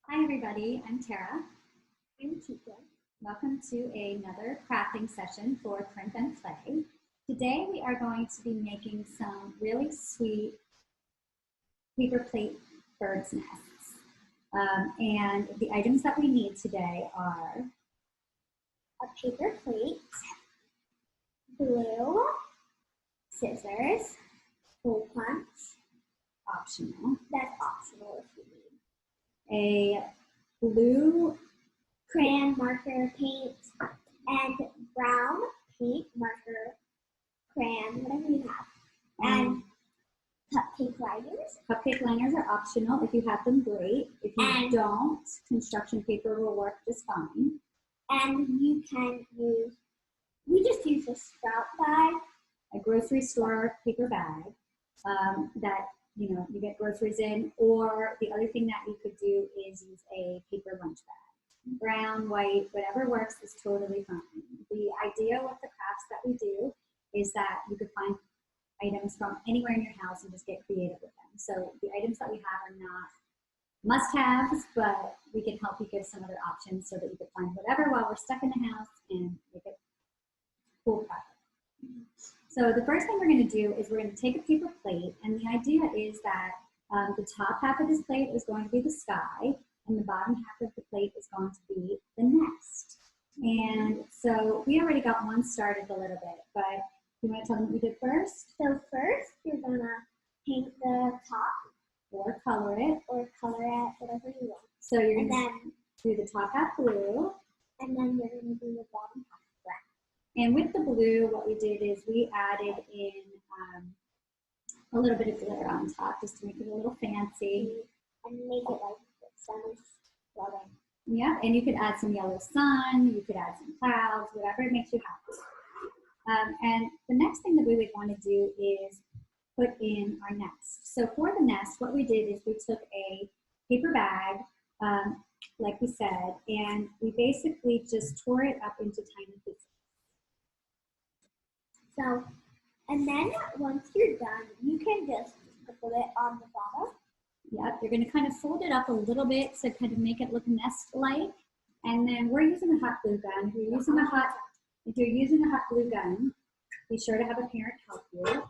Hi everybody, I'm Tara. I'm Chica. Welcome to another crafting session for Print and Play. Today we are going to be making some really sweet paper plate bird's nests. And the items that we need today are A paper plate, glue, scissors, hole punch. optional, That's optional if you need. a blue Crayon, marker, paint, and brown paint, marker, crayon, whatever you have. And cupcake liners. Cupcake liners are optional. If you have them, great. If you don't, construction paper will work just fine. And you can use, we just use a Sprout bag. A grocery store paper bag that you get groceries in, or the other thing that you could do is use a paper lunch bag. Brown, white, whatever works is totally fine. The idea with the crafts that we do is that you could find items from anywhere in your house and just get creative with them. So the items that we have are not must-haves, but we can help you give some other options so that you can find whatever while we're stuck in the house and make it cool project. So the first thing we're going to do is we're going to take a paper plate, and the idea is that the top half of this plate is going to be the sky, and the bottom half of the plate is going to be the nest. And so we already got one started a little bit, but you want to tell them what we did first? So first, you're gonna paint the top, or color it, whatever you want. So you're And going then, to do the top half blue, and then you're gonna do the bottom half brown. and with the blue, what we did is we added in a little bit of glitter on top just to make it a little fancy. And make it like the sun is flooding. Yeah, and you could add some yellow sun, you could add some clouds, whatever it makes you happy. And the next thing that we would want to do is put in our nest. So for the nest, what we did is we took a paper bag, like we said, and we basically just tore it up into tiny pieces. So, and then once you're done, you can just put it on the bottom. Yep, you're going to kind of fold it up a little bit to kind of make it look nest-like. And then we're using a hot glue gun. If you're using a hot glue gun, be sure to have a parent help you.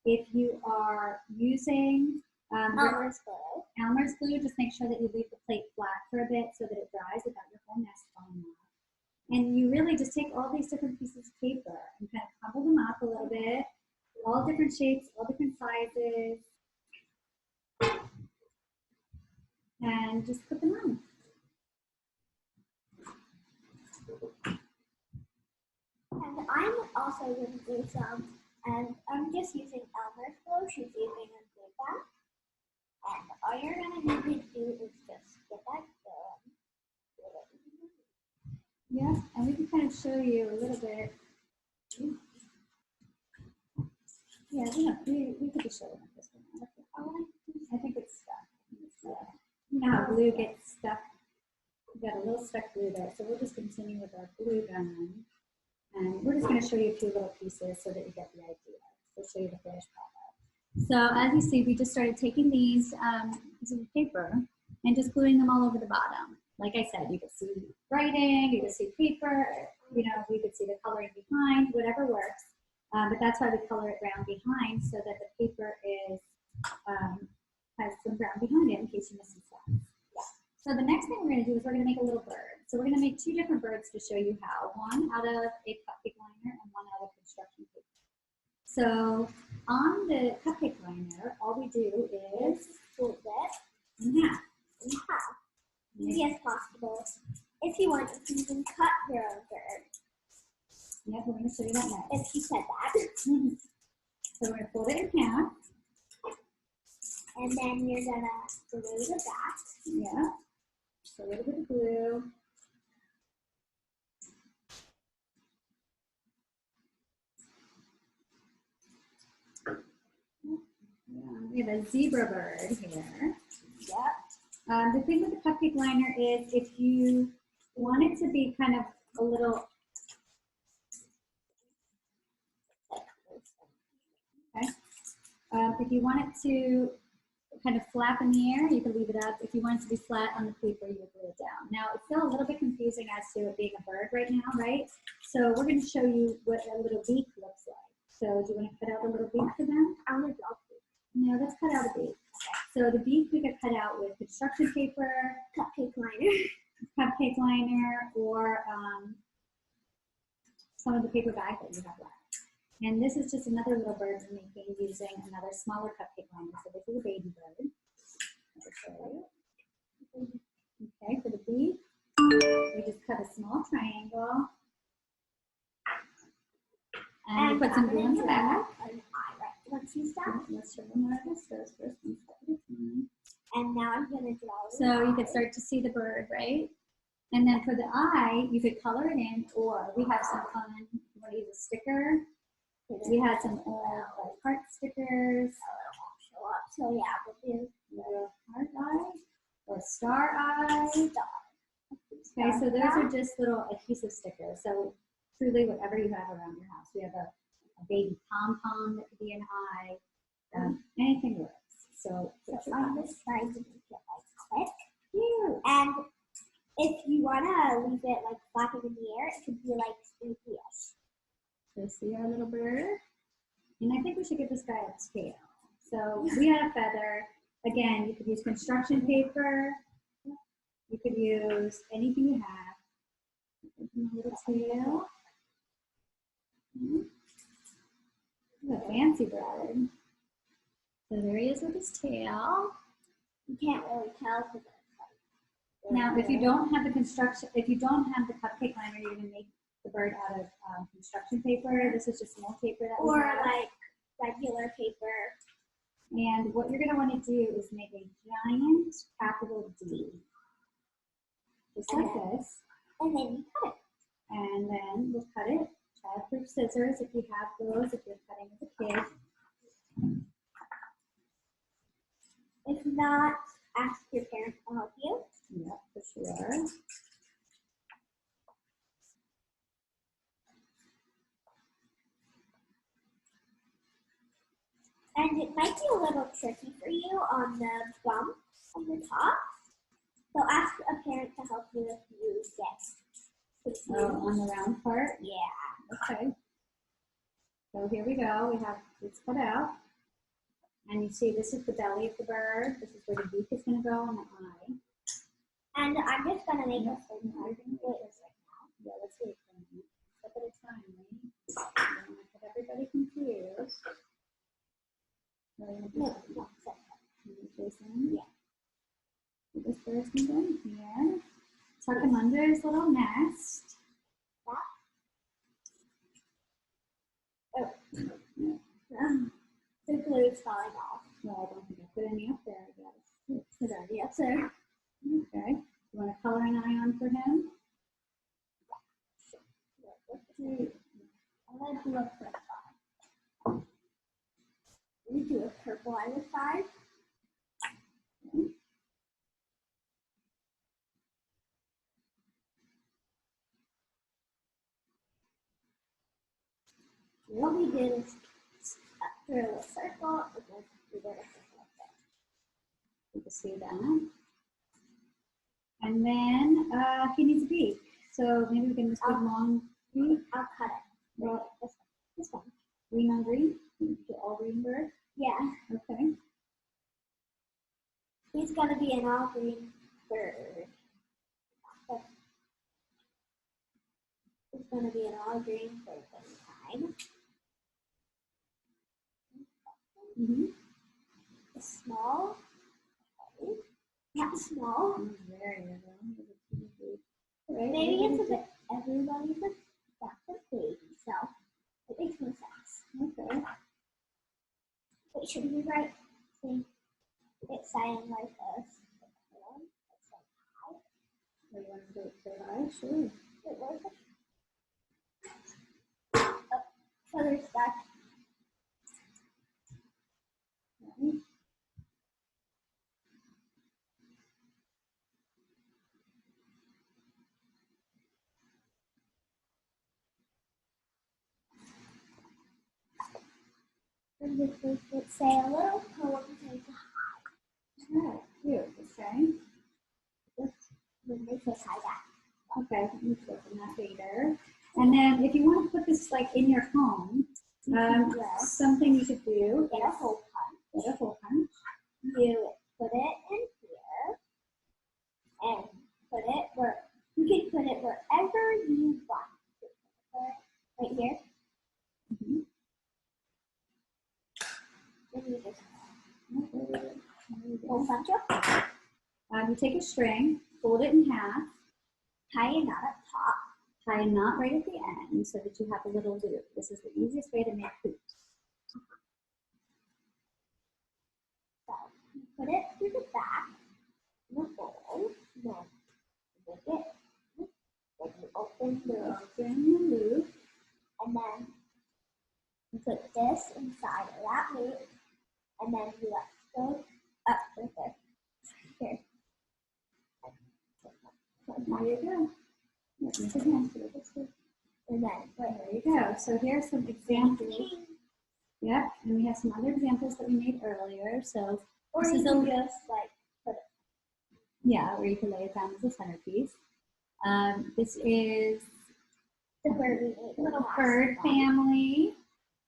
If you are using Elmer's glue, just make sure that you leave the plate flat for a bit so that it dries without your whole nest falling off. And you really just take all these different pieces of paper and kind of crumble them up a little bit, all different shapes, all different sizes, and just put them on. and I'm also going to do some, and I'm just using Elmer's glue. She's using a glue gun. And all you're going to need to do is just get that glue. Yeah, and we can kind of show you a little bit. Yeah, we could just show them this one. I think it's stuck. You know how glue gets stuck? We got a little stuck glue there, so we'll just continue with our glue gun. And we're just going to show you a few little pieces so that you get the idea. We'll show you the finished product. So as you see, we just started taking these pieces of paper and just gluing them all over the bottom. Like I said, you could see writing, you could see paper, we could see the coloring behind, whatever works. But that's why we color it brown behind, so that the paper is has some brown behind it in case you miss some stuff. Yeah. So the next thing we're going to do is we're going to make a little bird. So we're going to make two different birds to show you how. One out of a cupcake liner and one out of construction paper. So on the cupcake liner, all we do is fold it in half. Easy as possible. If you want, you can even cut your own bird. Yeah, we're going to show you that next. If you said that. So we're going to fold it in half. And then you're going to glue the back. Yeah. Just a little bit of glue. Yeah, we have a zebra bird here. Yep. The thing with the cupcake liner is if you want it to be kind of a little, okay, if you want it to kind of flap in the air, you could leave it up. If you want it to be flat on the paper, you would glue it down. Now, it's still a little bit confusing as to it being a bird right now, right? So we're going to show you what a little beak looks like. So do you want to cut out a little beak for them? I want to draw beak. No, let's cut out a beak. So the beak we could cut out with construction paper, Cupcake liner. cupcake liner, or some of the paper bag that you have left. And this is just another little bird we're making using another smaller cupcake liner. So this is a baby bird. Okay, for the beak, we just cut a small triangle. And we put some glue on the back. Once you stop. Let's show them where this goes first. And now I'm going to draw. So you can start to see the bird, right? And then for the eye, you could color it in, or we have some fun. You want to use a sticker? We had some old heart stickers. Show up. So yeah, we'll do The heart eye or star eye. Okay, so those are just little adhesive stickers. So truly, whatever you have around your house. We have a baby pom-pom that could be an eye. Anything works. So I'm just trying to make it like quick. And if you want to leave it like flapping in the air, it could be like spooky-ish. So see our little bird? And I think we should give this guy a tail. So we had a feather. Again, you could use construction paper. You could use anything you have. A little tail. A fancy bird. So there he is with his tail. You can't really tell because it's like. Now, if you don't have the cupcake liner, you're going to make the bird out of construction paper. This is just more paper that we or have. like regular paper. And what you're going to want to do is make a giant capital D. Just like this. And then you cut it. And then we'll cut it. Child-proof scissors if you have those, if you're cutting as a kid. If not, ask your parents to help you. Yep, for sure. And it might be a little tricky for you on the bump on the top. So ask a parent to help you if you get Oh, on the round part? Yeah. Okay. So here we go. We have it's cut out. And you see this is the belly of the bird. This is where the beak is going to go and the eye. And I'm just going to make a full part. Yeah, let's wait for a minute. Step at a time, right? I don't want to get everybody confused. Jason? Yeah. Put this bird's going to go in here. Tuck him under his little nest. Oh. The glue is falling off. No, I don't think I put any up there, I guess. It's already up there. Okay. You want to color an eye on for him? I'm going to do a purple eye. We do a purple eye with 5. What we did is through a circle, and then we did a circle like that. You can see that. And then he needs a beak. So maybe we can just put long beak. I'll cut it. Well, This one. green on green. Get all green bird. Yeah. Okay. He's going to be an all green bird. He's going to be an all green bird this time. Mm-hmm. Small. Okay. Not small. Very good. Maybe it's a bit. Everybody's a baby, so it makes no sense. Okay. Wait, should we write? See, it's saying like this. It's like hi. So you want to do it for eye? Sure. Wait, where's it? Oh, so there's that. Okay. And this is, let's say, a little poem saying hi. Right, cute, okay. Then they can tie that. Okay, you can open that later. And then if you want to put this like in your home, something you could do Get a hole punch. get a hole punch. You put it in here and put it where you can put it wherever you want. Right here. Mhm. Then you just There you go. hole punch up, You take a string, fold it in half, tie a knot up top. tie a knot right at the end so that you have a little loop. This is the easiest way to make hoops. So you put it through the back in the bowl. Then you make it. Then you open the Open the loop. and then you put this inside of that loop, and then you let go up with it. Here. There you go. Make it again. Do it this way. And then There you go. So here's some examples. Yep, and we have some other examples that we made earlier. So or this you is can a, just like put it. yeah, or you can lay it down as a centerpiece. This is The bird we made. a little last bird time. family.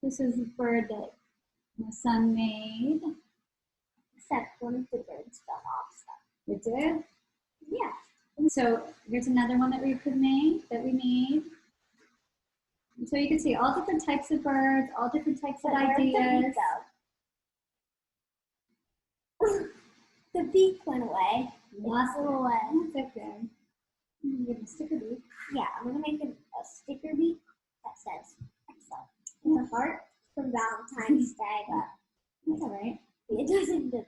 This is a bird that my son made. Except one of the birds fell off. So. It did. Yeah. And so here's another one that we made. And so you can see all different types of birds, all different types of But where'd the beak ideas. go? The beak went away. Lost It flew away. That's okay. You have a sticker beak. Yeah, I'm gonna make a sticker beak that says excellent. With a heart from Valentine's Day, but That's all right. it doesn't do it.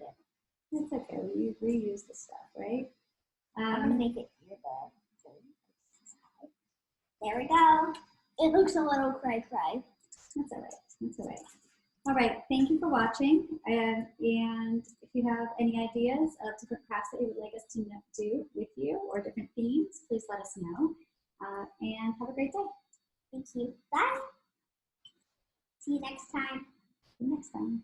That's okay. We reuse the stuff, right? I'm gonna make it here the there we go. It looks a little cray-cray. That's all right. That's all right. All right. Thank you for watching. And if you have any ideas of different crafts that you would like us to do with you or different themes, please let us know. And have a great day. Thank you. Bye. See you next time. See you next time.